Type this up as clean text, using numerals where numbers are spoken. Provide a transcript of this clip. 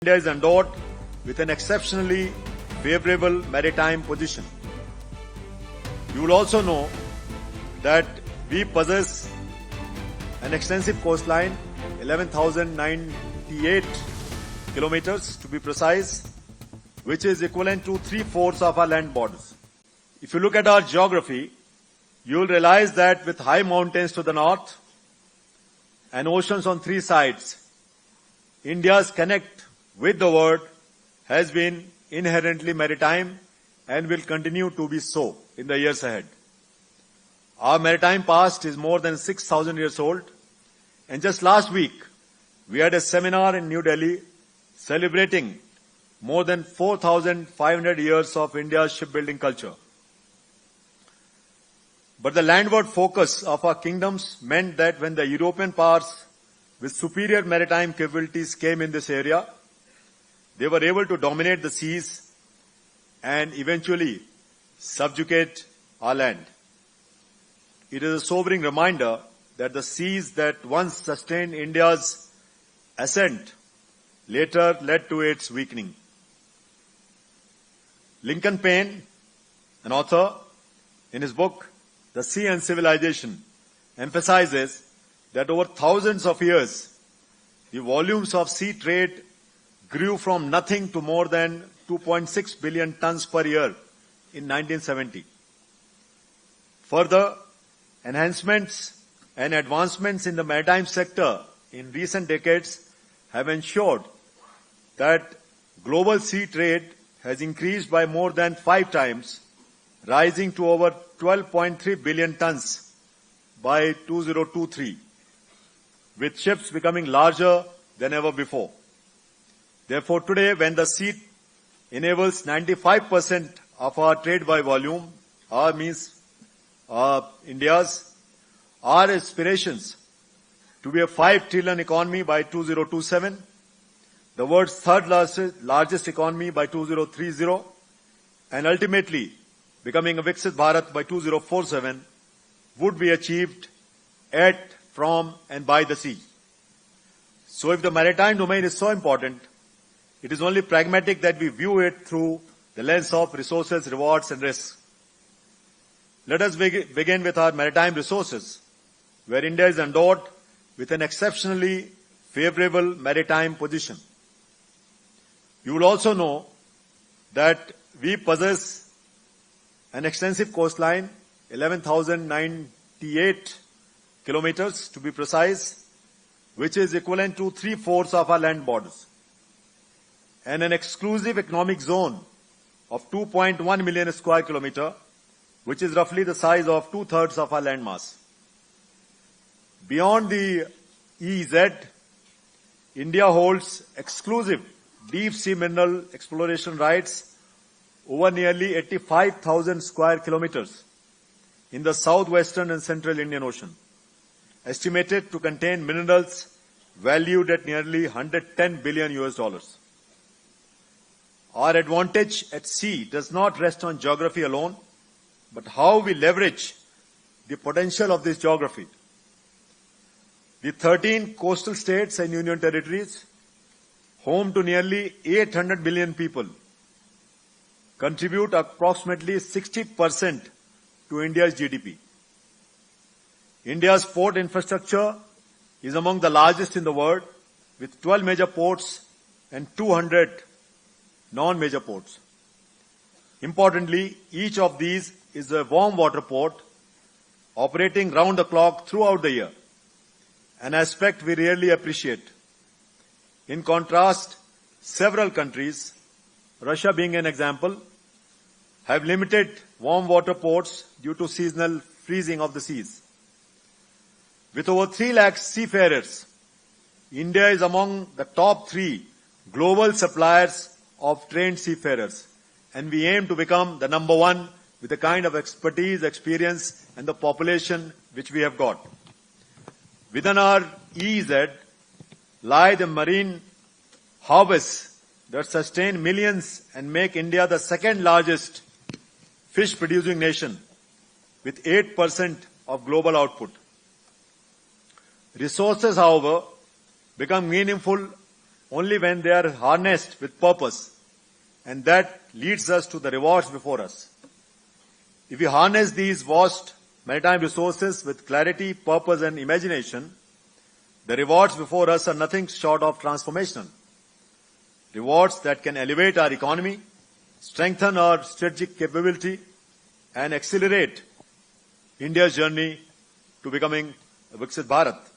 India is endowed with an exceptionally favorable maritime position. You will also know that we possess an extensive coastline, 11,098 kilometers to be precise, which is equivalent to 3/4 of our land borders. If you look at our geography, you will realize that with high mountains to the north and oceans on three sides, India's connect with the world has been inherently maritime and will continue to be so in the years ahead. Our maritime past is more than 6,000 years old, and just last week we had a seminar in New Delhi celebrating more than 4,500 years of India's shipbuilding culture. But the landward focus of our kingdoms meant that when the European powers with superior maritime capabilities came in this area, they were able to dominate the seas and eventually subjugate our land. It is a sobering reminder that the seas that once sustained India's ascent later led to its weakening. Lincoln Payne, an author, in his book The Sea and Civilization, emphasizes that over thousands of years, the volumes of sea trade grew from nothing to more than 2.6 billion tons per year in 1970. Further, enhancements and advancements in the maritime sector in recent decades have ensured that global sea trade has increased by more than 5 times, rising to over 12.3 billion tons by 2023, with ships becoming larger than ever before. Therefore, today, when the sea enables 95% of our trade by volume, India's, our aspirations to be a 5 trillion economy by 2027, the world's third largest economy by 2030, and ultimately becoming a Viksit Bharat by 2047, would be achieved at, from, and by the sea. So if the maritime domain is so important, it is only pragmatic that we view it through the lens of resources, rewards, and risks. Let us begin with our maritime resources, where India is endowed with an exceptionally favorable maritime position. You will also know that we possess an extensive coastline, 11,098 kilometers to be precise, which is equivalent to 3/4 of our land borders, and an exclusive economic zone of 2.1 million square kilometer, which is roughly the size of 2/3 of our land mass. Beyond the EEZ, India holds exclusive deep sea mineral exploration rights over nearly 85,000 square kilometers in the southwestern and central Indian Ocean, estimated to contain minerals valued at nearly $110 billion. Our advantage at sea does not rest on geography alone, but how we leverage the potential of this geography. The 13 coastal states and union territories, home to nearly 800 million people, contribute approximately 60% to India's GDP. India's port infrastructure is among the largest in the world, with 12 major ports and 200 non-major ports. Importantly, each of these is a warm water port operating round the clock throughout the year, an aspect we rarely appreciate. In contrast, several countries, Russia being an example, have limited warm water ports due to seasonal freezing of the seas. With over 3 lakh seafarers, India is among the top 3 global suppliers of trained seafarers, and we aim to become the number 1 with the kind of expertise, experience, and the population which we have got. Within our EEZ lie the marine harvests that sustain millions and make India the second largest fish producing nation with 8% of global output. Resources, however, become meaningful only when they are harnessed with purpose, and that leads us to the rewards before us. If we harness these vast maritime resources with clarity, purpose and imagination, the rewards before us are nothing short of transformational. Rewards that can elevate our economy, strengthen our strategic capability, and accelerate India's journey to becoming a Viksit Bharat.